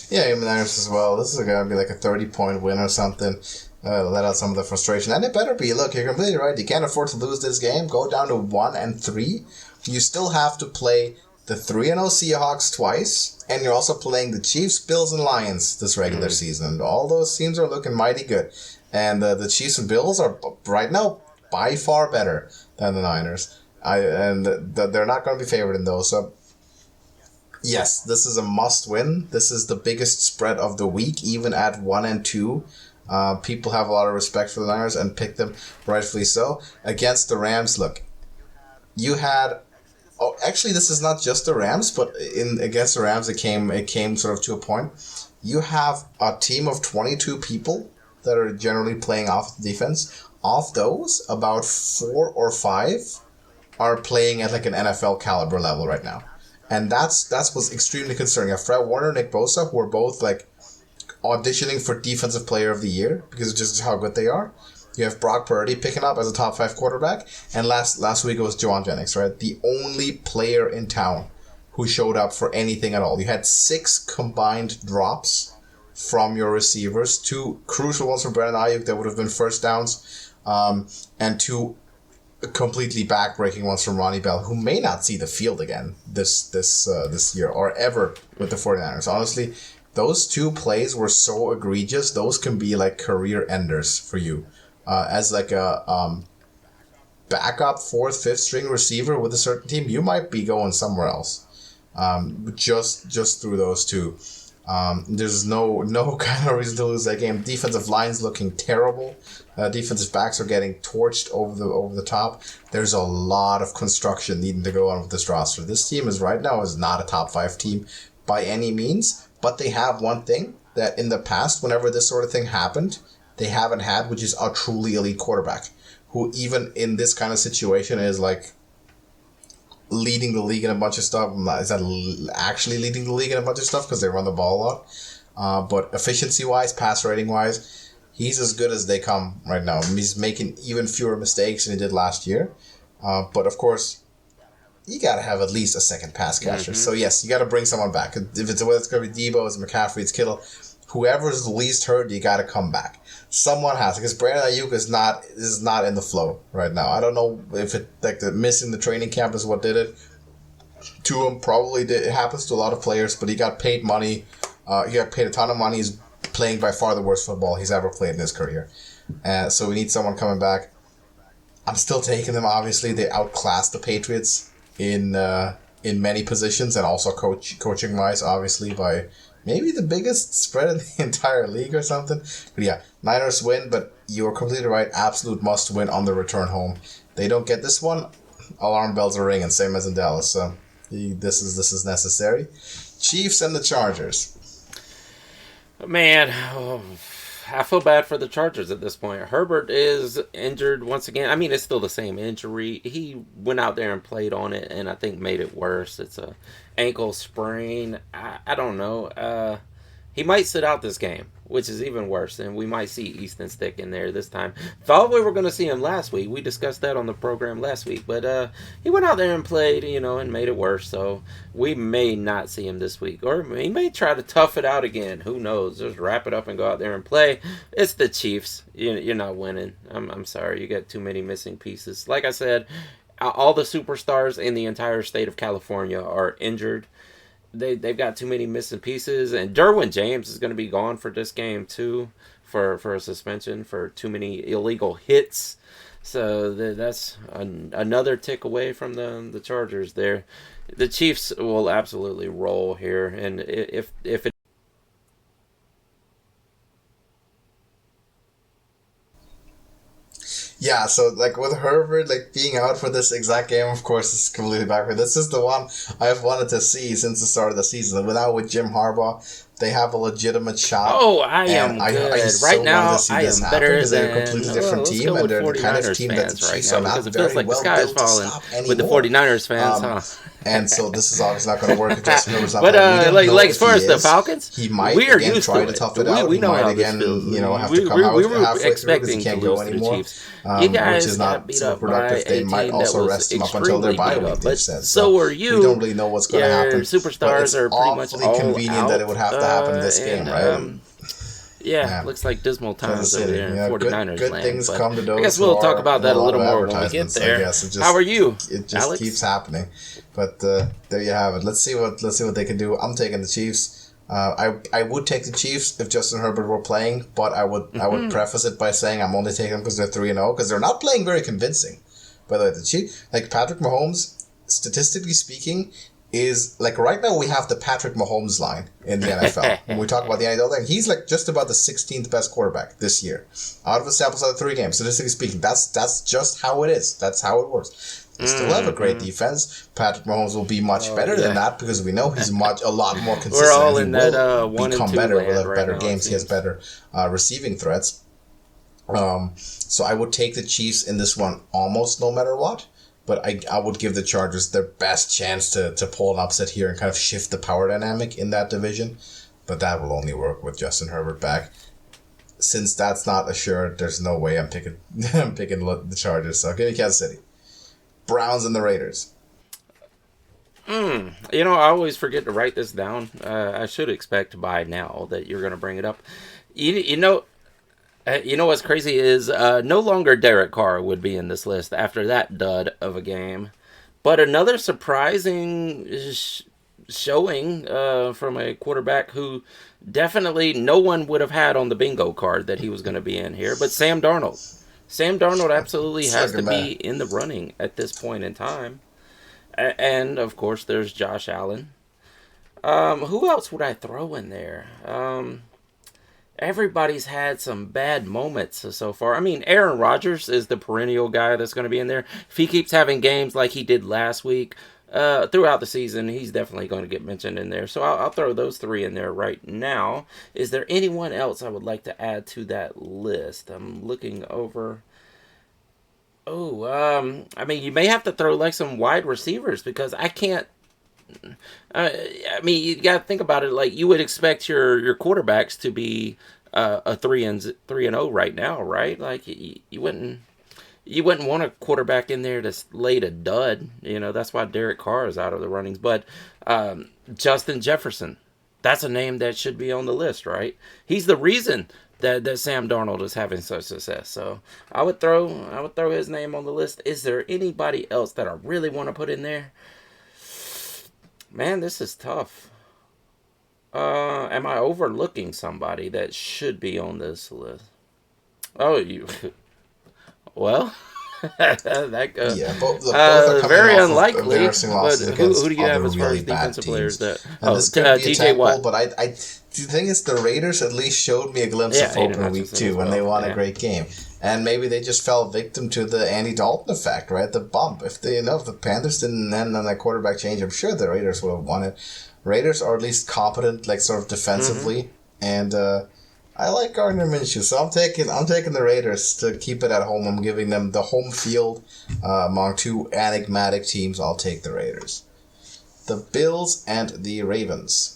Yeah, even the Niners as well. This is going to be like a 30-point win or something. Let out some of the frustration. And it better be. Look, you're completely right. You can't afford to lose this game. Go down to 1-3. You still have to play the 3-0 Seahawks twice. And you're also playing the Chiefs, Bills, and Lions this regular season. All those teams are looking mighty good. And the Chiefs and Bills are, right now, by far better than the Niners. They're not going to be favored in those. So, yes, this is a must-win. This is the biggest spread of the week, even at 1-2. People have a lot of respect for the Niners and pick them, rightfully so. Against the Rams, look, you had... Oh, actually, this is not just the Rams, but against the Rams, it came sort of to a point. You have a team of 22 people that are generally playing off the defense. Of those, about 4 or 5 are playing at like an NFL caliber level right now. And that's what's extremely concerning. You have Fred Warner, Nick Bosa, who are both like auditioning for Defensive Player of the Year because of just how good they are. You have Brock Purdy picking up as a top 5 quarterback. And last week it was Juwan Jennings, right? The only player in town who showed up for anything at all. You had 6 combined drops from your receivers. 2 crucial ones from Brandon Ayuk that would have been first downs. And 2 completely back-breaking ones from Ronnie Bell, who may not see the field again this year or ever with the 49ers. Honestly, those 2 plays were so egregious. Those can be like career enders for you. As like a backup 4th, 5th string receiver with a certain team, you might be going somewhere else. Just through those 2. There's no kind of reason to lose that game. Defensive line's looking terrible. Defensive backs are getting torched over the top. There's a lot of construction needing to go on with this roster. This team is not a top 5 team by any means, but they have one thing that in the past, whenever this sort of thing happened, they haven't had, which is a truly elite quarterback, who even in this kind of situation is like leading the league in a bunch of stuff. Is that actually leading the league in a bunch of stuff because they run the ball a lot? But efficiency-wise, pass rating-wise, he's as good as they come right now. He's making even fewer mistakes than he did last year. But of course, you got to have at least a second pass catcher. So yes, you got to bring someone back. If it's whether it's going to be Debo, it's McCaffrey, it's Kittle, whoever's the least hurt, you got to come back. Someone has to, because Brandon Ayuk is not in the flow right now. I don't know if it like missing the training camp is what did it to him. Probably did. It happens to a lot of players, but he got paid money. He got paid a ton of money. He's playing by far the worst football he's ever played in his career. So we need someone coming back. I'm still taking them. Obviously, they outclassed the Patriots in many positions and also coaching wise, obviously by maybe the biggest spread in the entire league or something. But yeah, Niners win, but you're completely right. Absolute must win on the return home. They don't get this one, alarm bells are ringing, same as in Dallas. So this is necessary. Chiefs and the Chargers. Man, I feel bad for the Chargers at this point. Herbert is injured once again. I mean, it's still the same injury. He went out there and played on it, and I think made it worse. It's a ankle sprain. I don't know. He might sit out this game, which is even worse, and we might see Easton Stick in there this time. Thought we were going to see him last week. We discussed that on the program last week, but he went out there and played, and made it worse, so we may not see him this week, or he may try to tough it out again. Who knows? Just wrap it up and go out there and play. It's the Chiefs. You're not winning. I'm sorry. You got too many missing pieces. Like I said, all the superstars in the entire state of California are injured. They've got too many missing pieces, and Derwin James is going to be gone for this game too, for a suspension for too many illegal hits. So that's another tick away from the Chargers there. The Chiefs will absolutely roll here, and if it. Yeah, so like with Herbert being out for this exact game, of course, it's completely backward. This is the one I've wanted to see since the start of the season. But now with Jim Harbaugh, they have a legitimate shot. Oh, I am good. Right now, I am better than... They're a completely different team, and they're the kind of team that the Chiefs are not very well built to stop anymore. With the 49ers fans, huh? And so this is obviously not going to work if Justin Herbert's not playing. But as far as the Falcons, he might again try to tough it out. We know how again, this feels. have to come out halfway through because expecting he can't to go lose to the anymore. Chiefs. You guys which is got not beat so up by productive. They a might team also that rest was him up until their bye extremely week. beat up. But Said. so are you. We don't really know what's going to happen. Superstars are pretty much all convenient out, that it would have to happen in this game, right? Yeah, looks like dismal times over there in 49ers good land. Things come to those. I guess we'll talk about that a little more when we get there. How are you? It just Alex? keeps happening. But there you have it. Let's see what they can do. I'm taking the Chiefs. I would take the Chiefs if Justin Herbert were playing, but I would preface it by saying I'm only taking them because they're 3-0 because they're not playing very convincing. By the way, the Chiefs, Patrick Mahomes, statistically speaking, is right now we have the Patrick Mahomes line in the NFL. When we talk about the NFL, he's just about the 16th best quarterback this year out of a sample size of 3 games. Statistically speaking, that's just how it is. That's how it works. They still have a great defense. Patrick Mahomes will be much better than that because we know he's a lot more consistent. We're all in that 1 and 2 become better. land Will have right better now, games. He has better receiving threats. So I would take the Chiefs in this one almost no matter what. But I would give the Chargers their best chance to pull an upset here and kind of shift the power dynamic in that division. But that will only work with Justin Herbert back. Since that's not assured, there's no way I'm picking the Chargers. So give me Kansas City. Browns and the Raiders. I always forget to write this down. I should expect by now that you're going to bring it up. You know what's crazy is no longer Derek Carr would be in this list after that dud of a game. But another surprising showing from a quarterback who definitely no one would have had on the bingo card that he was going to be in here. But Sam Darnold. Sam Darnold absolutely has to be in the running at this point in time. And, of course, there's Josh Allen. Who else would I throw in there? Everybody's had some bad moments so far. I mean, Aaron Rodgers is the perennial guy that's going to be in there. If he keeps having games like he did last week, throughout the season, he's definitely going to get mentioned in there. So I'll throw those three in there right now. Is there anyone else I would like to add to that list? I'm looking over. I mean, you may have to throw like some wide receivers because I can't. I mean, you got to think about it. Like you would expect your quarterbacks to be a 3-0 right now, right? Like you wouldn't want a quarterback in there to lay a dud. That's why Derek Carr is out of the runnings. But Justin Jefferson, that's a name that should be on the list, right? He's the reason that Sam Darnold is having such success. So I would throw his name on the list. Is there anybody else that I really want to put in there? Man, this is tough. Am I overlooking somebody that should be on this list? Oh, you. Well, that goes. Yeah, both are coming very off unlikely. Of embarrassing losses But who do you have as far really as defensive players that? This could be a TJ tackle, Watt. but the thing is, the Raiders at least showed me a glimpse of hope in week 2 when they won a great game, and maybe they just fell victim to the Andy Dalton effect, right? The bump. If the Panthers didn't end on that quarterback change, I'm sure the Raiders would have won it. Raiders are at least competent, like sort of defensively, and I like Gardner Minshew, so I'm taking the Raiders to keep it at home. I'm giving them the home field among two enigmatic teams. I'll take the Raiders. The Bills and the Ravens.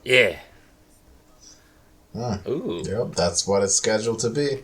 Yeah. Ooh. Yep, that's what it's scheduled to be.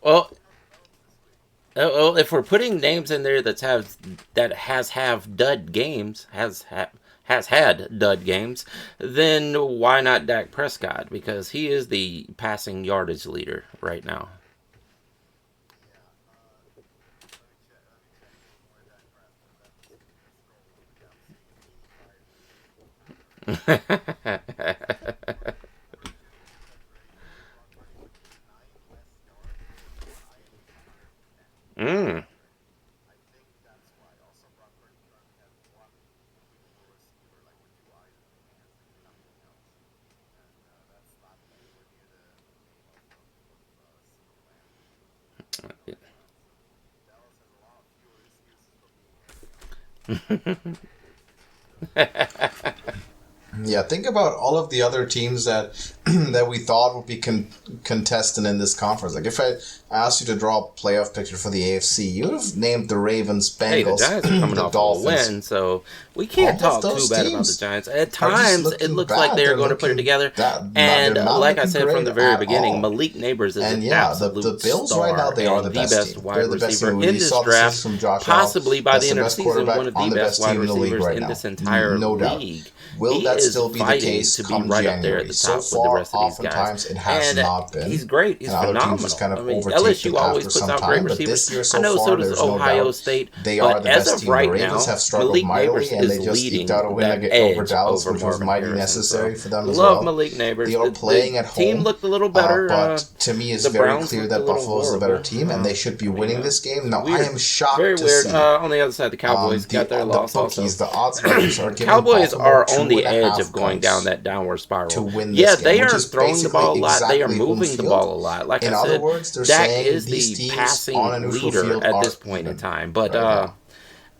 Well, if we're putting names in there that have dud games, has had dud games, then why not Dak Prescott? Because he is the passing yardage leader right now. Yeah, think about all of the other teams that that we thought would be contestant in this conference. Like if I asked you to draw a playoff picture for the AFC, you would have named the Ravens, Bengals, hey, the Giants are coming the off Dolphins. a win, so we can't talk too bad about the Giants. At times, it looks like they're going to put it together. And like I said from the very beginning, Malik Nabers is an absolute the Bills star right now, they are the best team. wide They're the best receiver team. in You this saw the draft. statistics from Josh Possibly Allen. by That's the end of the season, quarterback one of on the best wide team in the league receivers right in now. this entire No doubt. league. Will He that is still be the fighting case to be come right up there January. at the So top with the far, rest of these guys. oftentimes it has And not been. he's great. He's and other phenomenal. teams just kind of I mean, overtake LSU them always after puts some out great time. But receivers. this year so I know, so far, does there's no Ohio doubt State. they but are the as best of team. right The Ravens now, have struggled Malik mightily, Neighbors and they is just leading eked out a win that over edge Dallas, over which was Marvin mighty Harrison. necessary So for them as love well. Malik Neighbors. They are playing at home. Team looked a little better. But to me, it's the very Browns clear looked a that little Buffalo is the better horrible. team, and they should be winning this game. Now, weird. I am shocked Very to weird. see On the other side, the Cowboys got their loss bookies, also. the odds makers are giving Cowboys Baltimore are on the 2.5 edge of going points down that downward spiral. to win this Yeah, game, they which are is throwing the ball a lot. basically They are exactly home moving the field. ball a lot. Like In I other said, words, they're Dak saying is these the teams passing on a neutral leader field at are this point in even time. But right now,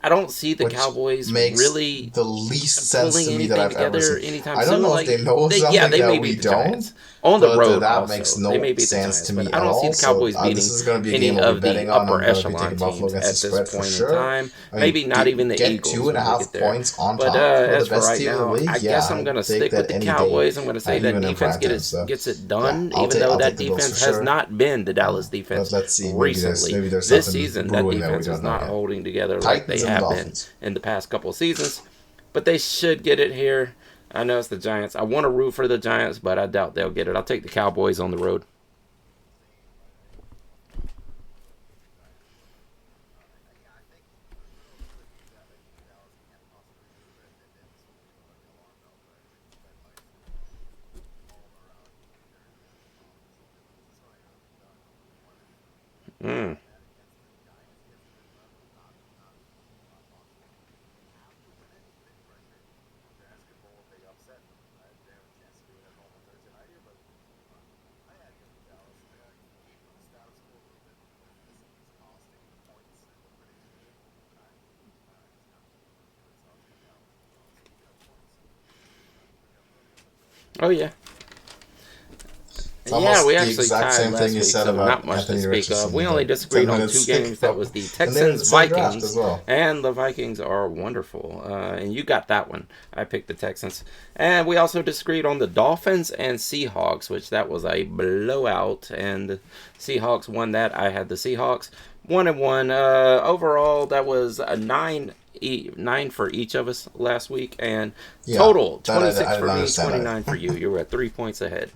I don't see the which Cowboys makes really the least sense pulling to me that anything I've ever together seen. anytime I don't soon. know Like, if they know something yeah, they that may we beat the don't. Giants. On the But road, that also, makes they no may beat the sense Giants, to me but I at don't see all. the Cowboys So beating this is going to be a any game I'll be of the betting on. upper I'm going to be echelon taking Buffalo teams against at the this spread for point in sure. time. I mean, Maybe not even the get Eagles. 2.5 there. points on But top for as the for best right team in the now, league. I Yeah, guess I'm going to I'd take stick with that the any Cowboys. day, I'm going to say that even in defense prime time. So gets it yeah, done, I'll even though take that the Bills defense for has sure. not been the Dallas But defense let's see. recently. Maybe there's This something season, that brewing that we defense is don't know not yet. holding together like they Titans and have been Dolphins. in the past couple of seasons. But they should get it here. I know it's the Giants. I want to root for the Giants, but I doubt they'll get it. I'll take the Cowboys on the road. Mm. Oh, yeah. It's almost Yeah, we the actually exact tied same last thing you week, said so about not much Anthony to speak Richardson. of. We only like disagreed 10 on minutes 2 games. That was the and they're in the Texans same draft Vikings, as well. and the Vikings are wonderful. And you got that one. I picked the Texans, and we also disagreed on the Dolphins and Seahawks, which that was a blowout, and the Seahawks won that. I had the Seahawks 1-1. Overall, that was a 9 for each of us last week, and total 26 for me, 29 for you. You were at 3 points ahead.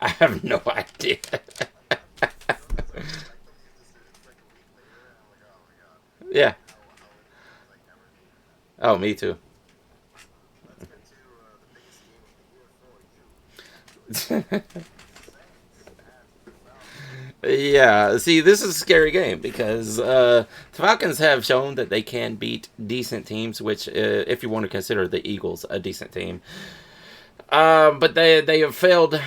I have no idea. Yeah. Oh, me too. Yeah, see, this is a scary game because the Falcons have shown that they can beat decent teams, which, if you want to consider the Eagles a decent team. But they have failed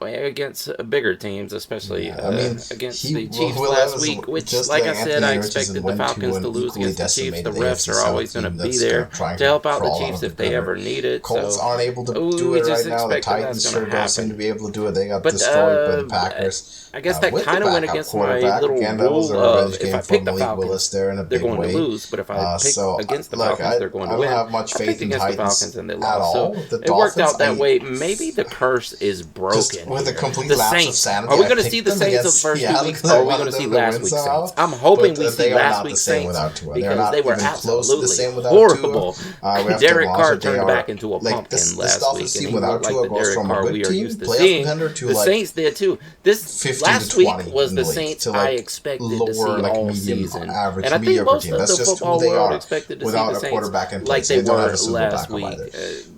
against bigger teams, especially against the Chiefs last week, which, like I said, I expected the Falcons to lose against the Chiefs. The refs are always going to be there to help out the Chiefs if they ever need it. Colts so aren't able to do it right now. The Titans sure don't seem to be able to do it. They got destroyed by the Packers. I guess that kind of went against my little rule of if I pick the Falcons, they're going to lose. But if I pick against the Falcons, they're going to win. I don't have much faith in against the Titans Falcons and they at lost. all. So it worked out that way. Maybe the curse is broken. Just with a complete the lapse of Saints. sanity, Are we going to see the Saints of the first 2 weeks, or are we going to see last week's Saints? I'm hoping we see last week's Saints because they were absolutely horrible. Derek Carr turned back into a pumpkin last week, and he looked like the Derek Carr we are used to seeing. The Saints did too. This last week was the Saints I expected to see all season, and I think most of the football world expected to see the Saints like they were last week.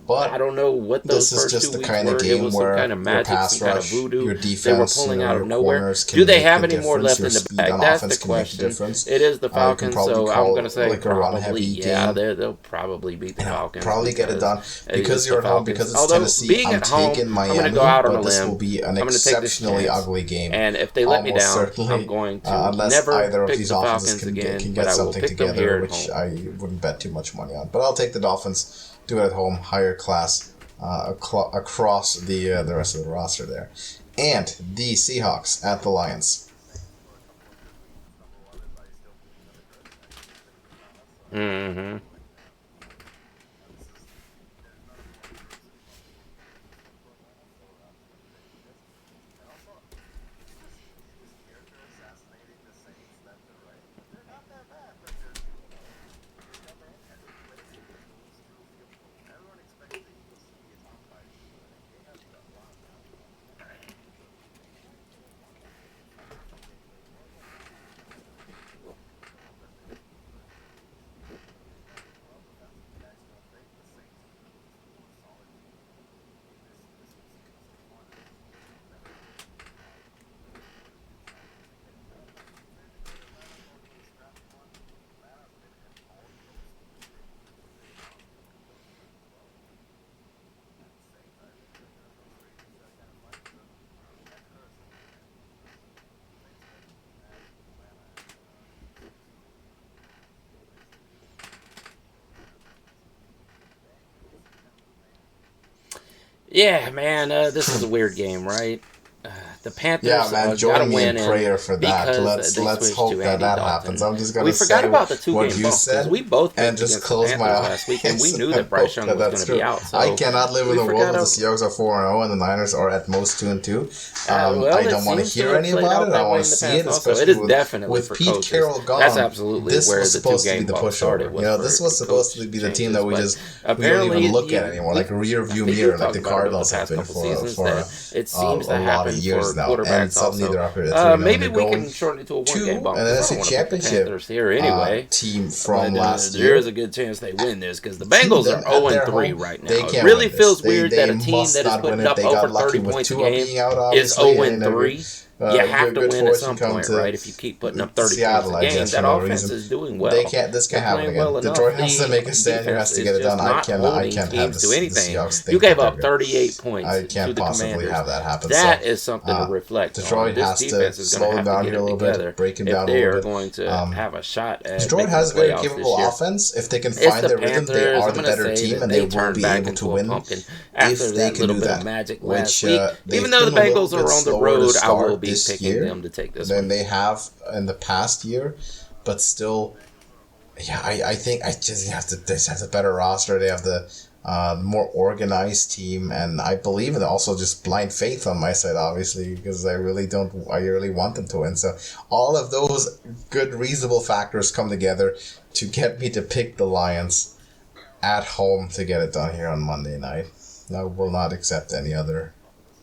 But I don't know what those first 2 weeks were. It was some kind of magic, some kind of voodoo they were pulling out of nowhere. Do they have any more left in the bag? That's the question. It is the Falcons, so I'm going to say probably, yeah, they'll probably beat the Falcons. Probably get it done. Because you're at home, because it's Tennessee, being at home, I'm going to go out on a limb. This will be an exceptionally ugly game. And if they let me down, I'm going to never pick the Falcons again, but I will pick them here at home. I wouldn't bet too much money on. But I'll take the Dolphins. Do it at home, higher class across the rest of the roster there. And the Seahawks at the Lions. Mm-hmm. Yeah, man, this is a weird game, right? The Panthers Yeah, man, got to join me win in prayer for that. because Let's switched hope to that Andy that Dalton. happens. I'm just gonna We forgot say about the what two-game you bump said because we both and picked just against close the my Panthers eyes. last week, and we knew and that Bryce hope Young that was that's going to be true. out. So I cannot live in we a world forgot where the Seahawks are 4-0 and the Niners are at most 2-2. well, I don't want to seems hear have any played about out it. that I way want in to the see past it, also. It especially is definitely with for Pete coaches. Carroll gone. That's absolutely This where was the supposed to be two-game the bump started. pushover. You know, this was supposed to be the team that we don't apparently even look at anymore, like a rear view mirror, like the Cardinals have been for it seems a to lot of happen years for now, and quarterbacks suddenly also. they're up here at 3-0. Maybe They're we going can shorten it to a to one-game bump. an I don't NFC want to put the Championship Panthers here anyway. team from But, last there year. is a good chance they win this because the Bengals are Them at 0-3 their home, right now. they It can't really win this. feels weird They that a team must that is not win putting it. up They over got lucky 30 with points a Tua game being out, is obviously, and 0-3. You have to good win at fortune some come point, to right? If you keep putting up 30 Seattle, points I a game, guess, that for no offense reason. is doing well. This They're can't happen playing again. well enough. Detroit has to make a The stand. Here has defense to is get it just done. I not can't holding have teams the to anything. Seahawks think You gave that up they're 38 points I to can't the possibly Commanders. have that happen. That so, is something to reflect Detroit on. This has to defense is slow going them to have down to here get a it little together bit, break them if down a they little are bit. going to have a shot at Detroit making has a the very playoffs capable this year. offense. If they can It's find the their rhythm, they Panthers. are I'm the going to better say team, that and they they will turned be back able into to a win pumpkin after if they that can little do bit of that. magic Which last week. they've Even though the been a little Bengals bit are on the slower to road, I will start be this picking year them to take this than one. they have in the past year, but still, yeah, I think I just have to. They have a better roster. They have the more organized team, and I believe in also just blind faith on my side, obviously, because I really want them to win. So all of those good, reasonable factors come together to get me to pick the Lions at home to get it done here on Monday night. I will not accept any other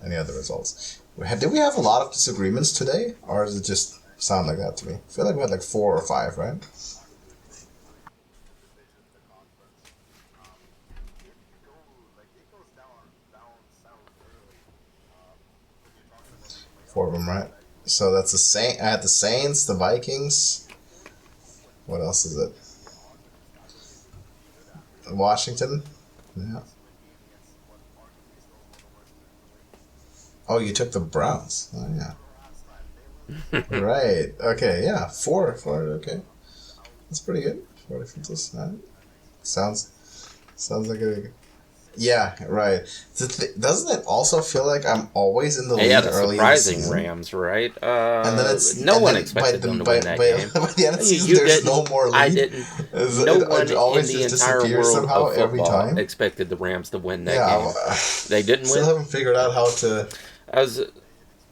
results. Did we have a lot of disagreements today, or does it just sound like that to me? I feel like we had like 4 or 5, right? Four of them, right? So that's I had the Saints, the Vikings. What else is it? Washington. Yeah. Oh, you took the Browns. Oh yeah. Right. Okay. Yeah. Four. Okay. That's pretty good. 4 differences. All right. Sounds like a. Yeah, right. Doesn't it also feel like I'm always in the lead Yeah, the early in the surprising season? Rams, right? And then no one expected them to win that game. By the end of the season, You there's didn't. no more lead. I didn't. No one it always in the just entire disappears world somehow of every football time. expected the Rams to win that Yeah, game. They didn't still win. haven't figured out how to. I was.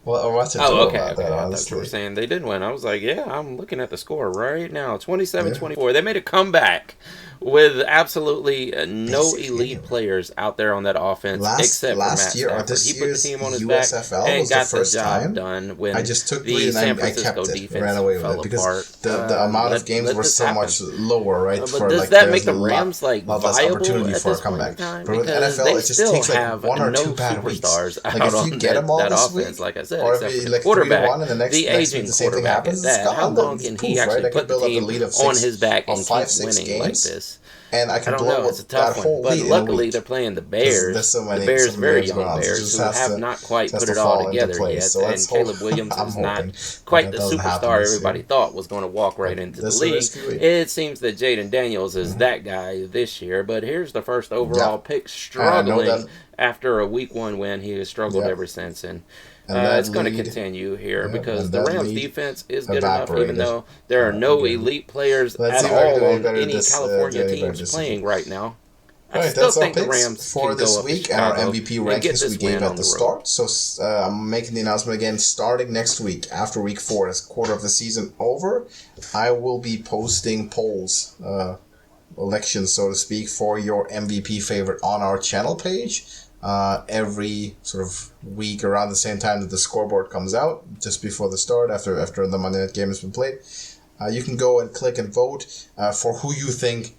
What to do Oh, okay. about that, I honestly. thought you were saying they did win. I was like, yeah, I'm looking at the score right now. 27-24. They made a comeback with absolutely no Basically, elite players out there on that offense except for Matt year, or Stafford. this He put the year's team on his USFL back and was the got the first job time done when I just took the lead and San I Francisco kept it, defense ran away with fell it because apart. the amount of games let were this so happen. much lower, right? But for does like that make the there's a Rams lot less viable opportunity at for a this point in comeback. time? But with Because NFL, they it just still takes like have 1 or no 2 bad weeks. superstars Like out if on you get them all that this offense, week, like I said, or except if for you the like quarterback, 3-1 and the next the week aging the same thing quarterback happens, at it's that. How gone. long Then can it's he poof, right? actually I can put the build up a team lead of on 6 his back and of 5, keep 6 winning like games. this? And I I can don't blow know. It's a that tough one. whole But lead in a luckily, week. they're playing the There's Bears. so many, The Bears, so many very games young going on. So it Bears, just who has have to not quite has put to it all fall into together place. yet. So let's And Caleb hope. Williams I'm is not hoping quite that the doesn't happen superstar this everybody year. thought was going to walk right into the This is a league. risky week. It seems that Jaden Daniels is that guy this year. But here's the first overall pick And I know struggling that. after a week 1 win. He has struggled Yeah. ever since. And that it's going to lead. continue here Yeah, because and the that Rams lead defense is good enough, even evaporated. though there are no Again. elite players Let's at see if I can do all any on better any this, California do any better teams this playing right now. I Alright, still that's our think the picks Rams for can this go up to week and our Chicago MVP and get rankings this we gave win at on the the road. start. So I'm making the announcement again starting next week after week 4, as quarter of the season over. I will be posting polls, elections so to speak, for your MVP favorite on our channel page. Every sort of week around the same time that the scoreboard comes out, just before the start, after the Monday night game has been played. You can go and click and vote for who you think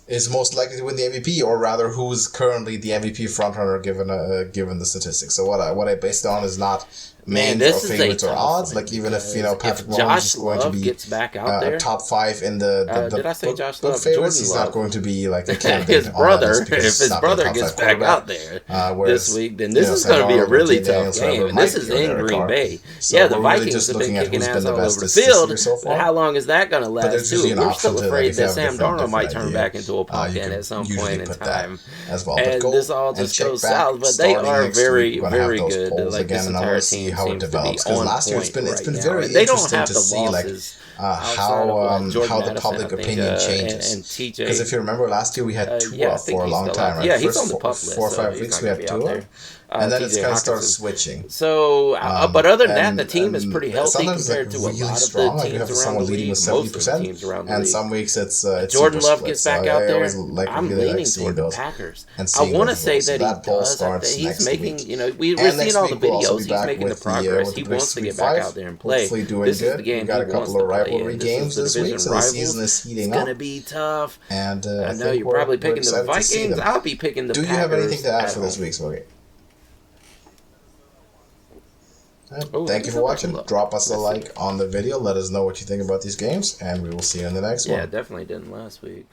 is most likely to win the MVP, or rather, who's currently the MVP frontrunner given the statistics. So what I based it on is not mains this or is a favorites or tough odds. one Like even if because Patrick Mahomes Josh is going to Love be gets back out there. top 5 in the Did I say Josh book Love? favorites, Jordan he's Love. not going to be like a candidate His on that brother, list if because he's his not brother the top gets 5 back quarterback. out there Whereas, this week, then this is Sam going to be a Darnold, really Jay tough Daniels, game. whoever And might this be is on in Derek Green Carr. Bay. So Yeah, the we're really Vikings just have been looking at kicking who's ass been the all best over the this field. year so far. How long is that going to But there's last, too? usually an We're option still to, like, afraid if you that have Sam Darnold might turn idea, back into a you pumpkin can at some usually point in put that time. as well. But And go this all and just check goes back south. But they starting are next week. very, We're gonna have very those good. polls Like, again, this and I want entire to see team how it seems to be develops. Because on last year it's point been right very now. They don't interesting have to the see like losses how Jordan the Addison, public I think, opinion changes. and TJ. Because if you remember last year we had Yeah, Tua I think for a he's long still time, out. right? Yeah, he's First on the pup list. 4 or So 5 he's weeks not we gonna had be out Tua, there. and then it's TJ kind of started Hawkinson. switching. So, but other than that, the team is and pretty healthy sometimes compared like to a really lot of strong. the Like you teams have around someone the leading league. with Most of the 70%, teams around the and league. some weeks it's Jordan super Love split. gets So back out I there. always like I'm really leaning like seeing toward the those Packers. and I seeing want to those say results. So that he that poll does. starts He's next making, week. we're And seeing next all the week we'll also videos. be He's back making the with progress. with He the wants to Week get back 5. out there and play. Hopefully doing This is good. the We game got he a couple wants of to play rivalry in. This is games the this week, division so the rivals. season is It's heating going to up. be tough. And I know think you're probably we're picking the excited to see Vikings. them. I'll be picking the Do you Packers have anything to add at for this home. week, Smokey? Oh, Thank you for go back watching. and look. Drop us a Let's like see. on the video. Let us know what you think about these games, and we will see you in the next Yeah, one. definitely didn't last week.